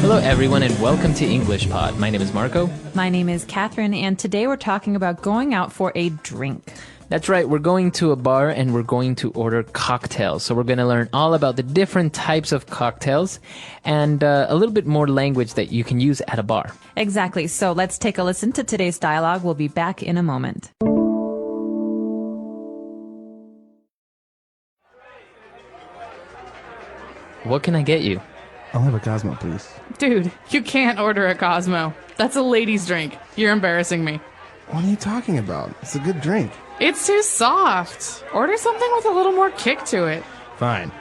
Hello, everyone, and welcome to English Pod. My name is Marco. My name is Catherine, and today we're talking about going out for a drink. That's right. We're going to a bar and we're going to order cocktails. So we're going to learn all about the different types of cocktails and a little bit more language that you can use at a bar. Exactly. So let's take a listen to today's dialogue. We'll be back in a moment. What can I get you? I'll have a Cosmo, please. Dude, you can't order a Cosmo. That's a lady's drink. You're embarrassing me. What are you talking about? It's a good drink. It's too soft. Order something with a little more kick to it. Fine.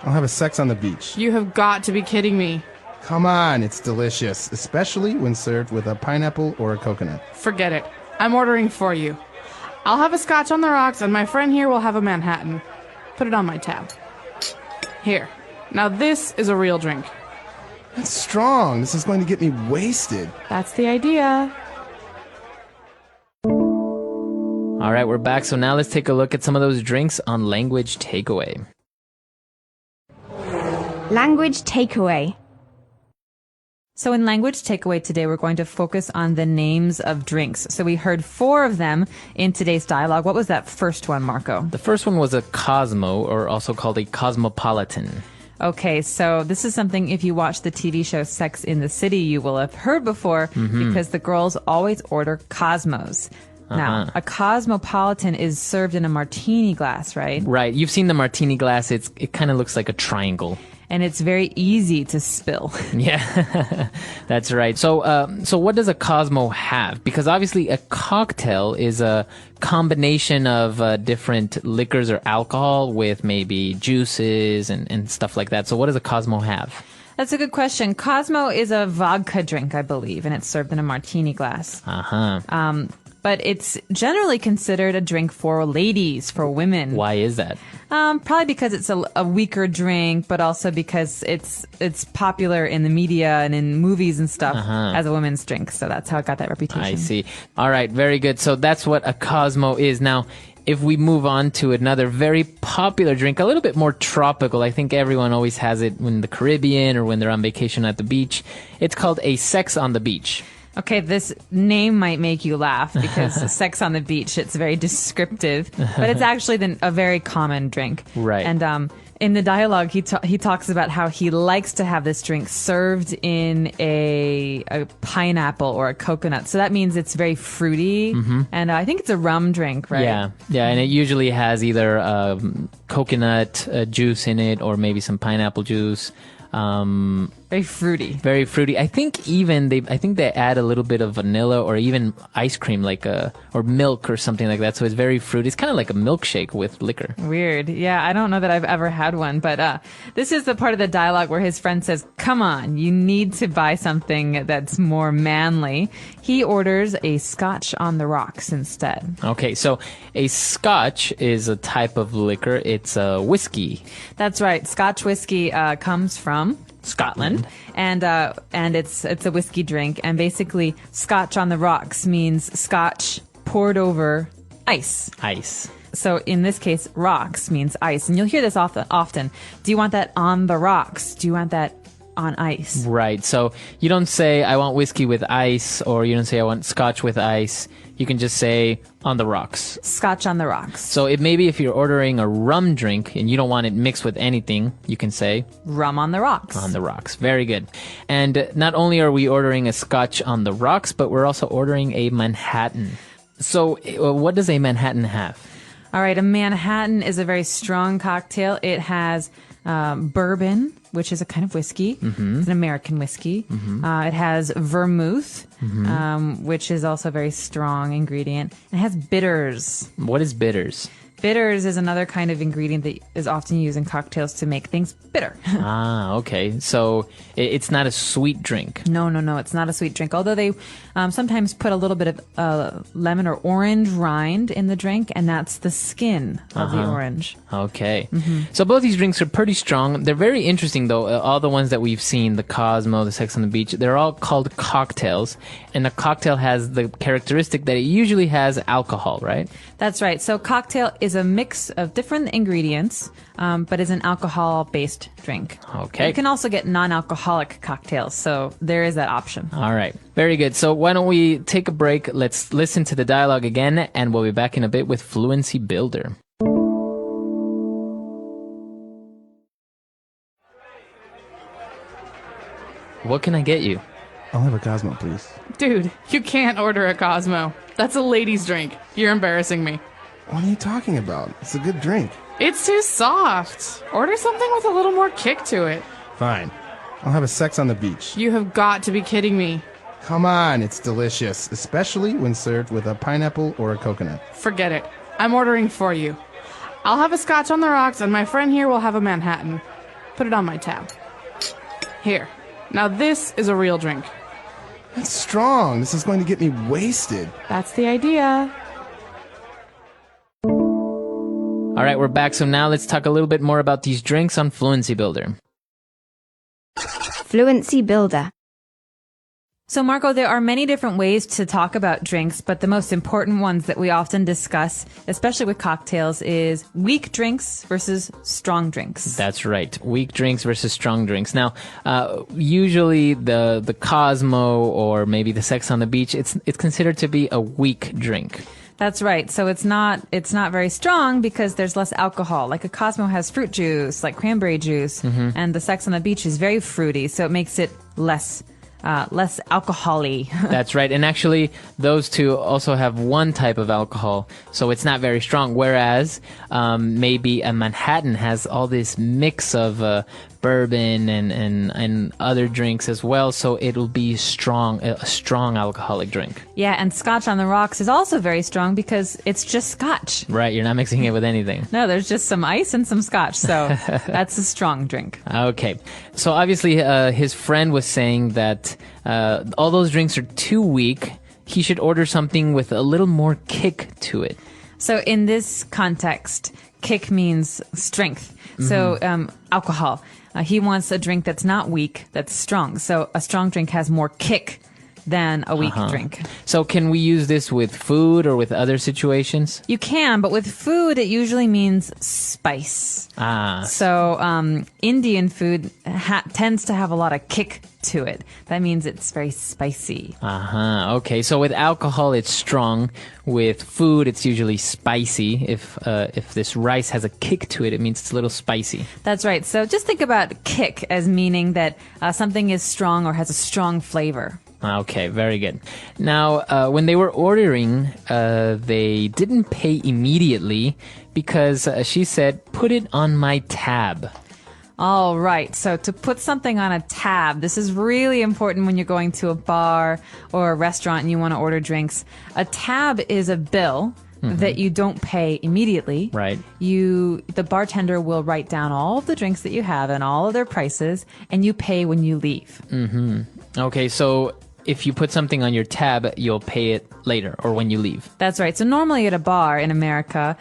I'll have a sex on the beach. You have got to be kidding me. Come on, it's delicious, especially when served with a pineapple or a coconut. Forget it. I'm ordering for you. I'll have a scotch on the rocks, and my friend here will have a Manhattan. Put it on my tab. Here. Now this is a real drink. That's strong. This is going to get me wasted. That's the idea. All right, we're back. So now let's take a look at some of those drinks on Language Takeaway. Language takeaway. So in Language Takeaway today, we're going to focus on the names of drinks. So we heard 4 of them in today's dialogue. What was that first one, Marco? The first one was a Cosmo, or also called a Cosmopolitan. Okay, so this is something, if you watch the TV show Sex in the City, you will have heard before, because the girls always order Cosmos. Now, a Cosmopolitan is served in a martini glass, right? Right. You've seen the martini glass. It kind of looks like a triangle. And it's very easy to spill. Yeah, that's right. So what does a Cosmo have? Because obviously a cocktail is a combination of different liquors or alcohol with maybe juices and stuff like that. So what does a Cosmo have? That's a good question. Cosmo is a vodka drink, I believe, and it's served in a martini glass. But it's generally considered a drink for ladies, for women. Why is that? Probably because it's a weaker drink, but also because it's popular in the media and in movies and stuff as a women's drink. So that's how it got that reputation. I see. All right, very good. So that's what a Cosmo is. Now, if we move on to another very popular drink, a little bit more tropical, I think everyone always has it in the Caribbean or when they're on vacation at the beach. It's called a Sex on the Beach. Okay, this name might make you laugh because sex on the beach, it's very descriptive, but it's actually a very common drink. Right. And in the dialogue, he talks about how he likes to have this drink served in a pineapple or a coconut. So that means it's very fruity, and I think it's a rum drink, right? Yeah, and it usually has either coconut juice in it or maybe some pineapple juice. Very fruity. Very fruity. I think they add a little bit of vanilla or even ice cream, or milk or something like that. So it's very fruity. It's kind of like a milkshake with liquor. Weird. Yeah, I don't know that I've ever had one, but this is the part of the dialogue where his friend says, "Come on, you need to buy something that's more manly." He orders a scotch on the rocks instead. Okay, so a scotch is a type of liquor. It's a whiskey. That's right. Scotch whiskey comes from Scotland, and it's a whiskey drink, and basically scotch on the rocks means scotch poured over ice. Ice. So in this case, rocks means ice, and you'll hear this often. Do you want that on the rocks? Do you want that on ice? Right. So you don't say I want whiskey with ice, or you don't say I want scotch with ice. You can just say on the rocks. Scotch on the rocks. So maybe if you're ordering a rum drink and you don't want it mixed with anything, you can say rum on the rocks. On the rocks. Very good. And not only are we ordering a scotch on the rocks, but we're also ordering a Manhattan. So what does a Manhattan have? All right, a Manhattan is a very strong cocktail. It has bourbon, which is a kind of whiskey. It's an American whiskey. It has vermouth, which is also a very strong ingredient. It has bitters. What is bitters? Bitters is another kind of ingredient that is often used in cocktails to make things bitter. Okay. So it's not a sweet drink. No, it's not a sweet drink. Although they sometimes put a little bit of lemon or orange rind in the drink, and that's the skin of the orange. Okay. So both these drinks are pretty strong. They're very interesting, though. All the ones that we've seen, the Cosmo, the Sex on the Beach, they're all called cocktails. And a cocktail has the characteristic that it usually has alcohol, right? That's right. So cocktail is is a mix of different ingredients, but is an alcohol-based drink. Okay. You can also get non-alcoholic cocktails, so there is that option. All right. Very good. So why don't we take a break? Let's listen to the dialogue again, and we'll be back in a bit with Fluency Builder. What can I get you? I'll have a Cosmo, please. Dude, you can't order a Cosmo. That's a lady's drink. You're embarrassing me. What are you talking about? It's a good drink. It's too soft. Order something with a little more kick to it. Fine. I'll have a sex on the beach. You have got to be kidding me. Come on, it's delicious, especially when served with a pineapple or a coconut. Forget it. I'm ordering for you. I'll have a scotch on the rocks, and my friend here will have a Manhattan. Put it on my tab. Here. Now this is a real drink. That's strong. This is going to get me wasted. That's the idea. All right, we're back. So now let's talk a little bit more about these drinks on Fluency Builder. Fluency Builder. So, Marco, there are many different ways to talk about drinks, but the most important ones that we often discuss, especially with cocktails, is weak drinks versus strong drinks. That's right. Weak drinks versus strong drinks. Now, usually the Cosmo or maybe the Sex on the Beach, it's considered to be a weak drink. That's right. So it's not very strong because there's less alcohol. Like a Cosmo has fruit juice, like cranberry juice, and the Sex on the Beach is very fruity, so it makes it less alcohol-y. That's right. And actually, those two also have one type of alcohol, so it's not very strong. Whereas maybe a Manhattan has all this mix of bourbon and other drinks as well, so it'll be a strong alcoholic drink. Yeah, and Scotch on the Rocks is also very strong because it's just Scotch. Right, you're not mixing it with anything. No, there's just some ice and some Scotch, so that's a strong drink. Okay, so obviously his friend was saying that all those drinks are too weak. He should order something with a little more kick to it. So in this context, kick means strength. So alcohol. He wants a drink that's not weak, that's strong. So a strong drink has more kick than a weak drink. So can we use this with food or with other situations? You can, but with food, it usually means spice. So Indian food tends to have a lot of kick to it. That means it's very spicy. Okay, so with alcohol, it's strong. With food, it's usually spicy. If this rice has a kick to it, it means it's a little spicy. That's right. So just think about kick as meaning that something is strong or has a strong flavor. Okay, very good. Now, when they were ordering, they didn't pay immediately because she said, "Put it on my tab." All right. So to put something on a tab, this is really important when you're going to a bar or a restaurant and you want to order drinks. A tab is a bill that you don't pay immediately. Right. The bartender will write down all of the drinks that you have and all of their prices, and you pay when you leave. Okay, so if you put something on your tab, you'll pay it later or when you leave. That's right. So normally at a bar in America,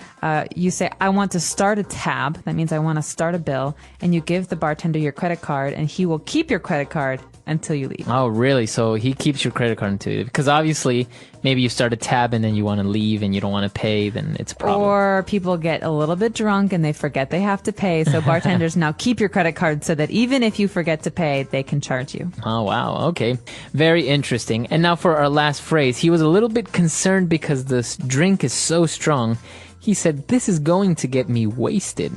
you say, I want to start a tab. That means I want to start a bill. And you give the bartender your credit card, and he will keep your credit card until you leave. Oh, really? So he keeps your credit card until you leave? Because obviously, maybe you start a tab and then you want to leave and you don't want to pay, then it's a problem. Or people get a little bit drunk and they forget they have to pay. So bartenders now keep your credit card so that even if you forget to pay, they can charge you. Oh, wow. Okay. Very interesting. And now for our last phrase. He was a little bit concerned because this drink is so strong. He said, "This is going to get me wasted."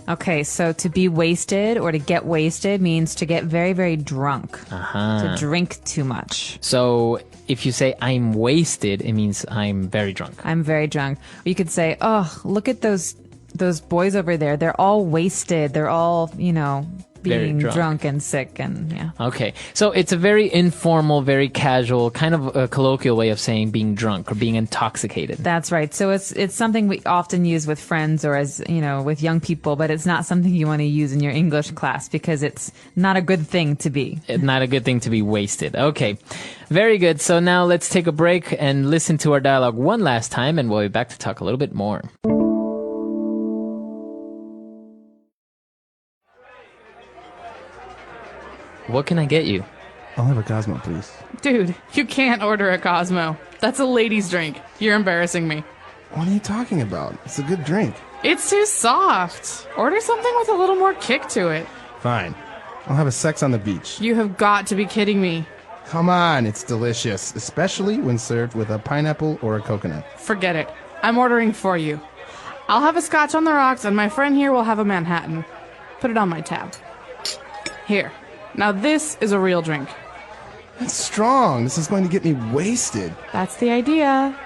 Okay, so to be wasted or to get wasted means to get very, very drunk. To drink too much. So if you say, "I'm wasted," it means I'm very drunk. I'm very drunk. Or you could say, "Oh, look at those boys over there. They're all wasted. They're all, being drunk and sick," and yeah. Okay, so it's a very informal, very casual, kind of a colloquial way of saying being drunk or being intoxicated. That's right. So it's something we often use with friends or as, with young people, but it's not something you want to use in your English class because it's not a good thing to be. Not a good thing to be wasted. Okay, very good. So now let's take a break and listen to our dialogue one last time, and we'll be back to talk a little bit more. What can I get you? I'll have a Cosmo, please. Dude, you can't order a Cosmo. That's a lady's drink. You're embarrassing me. What are you talking about? It's a good drink. It's too soft. Order something with a little more kick to it. Fine. I'll have a sex on the beach. You have got to be kidding me. Come on, it's delicious, especially when served with a pineapple or a coconut. Forget it. I'm ordering for you. I'll have a scotch on the rocks, and my friend here will have a Manhattan. Put it on my tab. Here. Now this is a real drink. That's strong. This is going to get me wasted. That's the idea.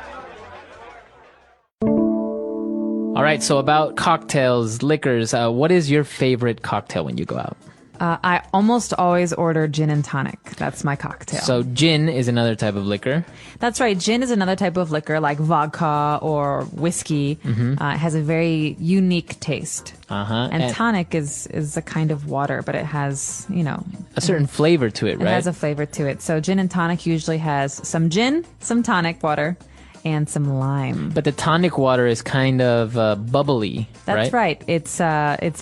All right, so about cocktails, liquors, what is your favorite cocktail when you go out? I almost always order gin and tonic. That's my cocktail. So gin is another type of liquor. That's right. Gin is another type of liquor like vodka or whiskey. It has a very unique taste. And tonic is a kind of water, but it has, a certain flavor to it, right? It has a flavor to it. So gin and tonic usually has some gin, some tonic water, and some lime. But the tonic water is kind of bubbly, That's right. It's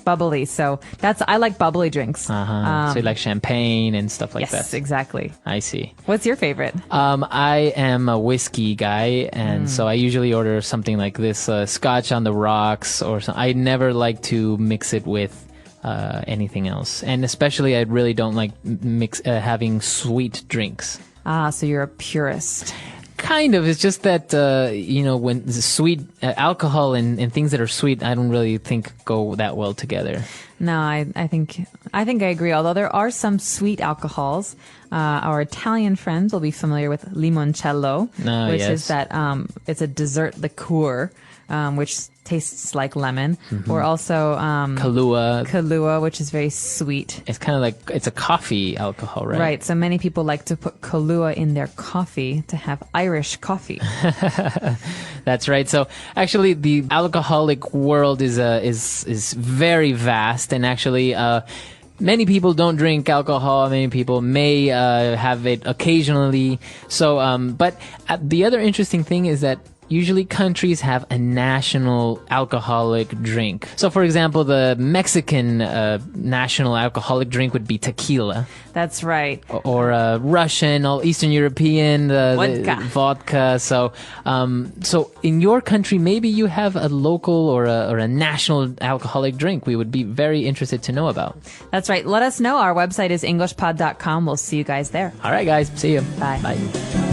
bubbly. So I like bubbly drinks. So you like champagne and stuff like that. Yes, exactly. I see. What's your favorite? I am a whiskey guy, and so I usually order something like this, scotch on the rocks, or I never like to mix it with anything else. And especially, I really don't like having sweet drinks. So you're a purist. Kind of. It's just that, when the sweet alcohol and things that are sweet, I don't really think go that well together. No, I think I agree. Although there are some sweet alcohols. Our Italian friends will be familiar with limoncello, which is that it's a dessert liqueur, which tastes like lemon. Or also Kahlua, which is very sweet. It's kind of like it's a coffee alcohol, right? Right. So many people like to put Kahlua in their coffee to have Irish coffee. That's right. So actually, the alcoholic world is very vast, and actually, many people don't drink alcohol. Many people may have it occasionally. So, but the other interesting thing is that usually countries have a national alcoholic drink. So, for example, the Mexican national alcoholic drink would be tequila. That's right. Or Russian, or Eastern European vodka. So, so in your country, maybe you have a local or a national alcoholic drink. We would be very interested to know about. That's right. Let us know. Our website is englishpod.com. We'll see you guys there. All right, guys. See you. Bye. Bye.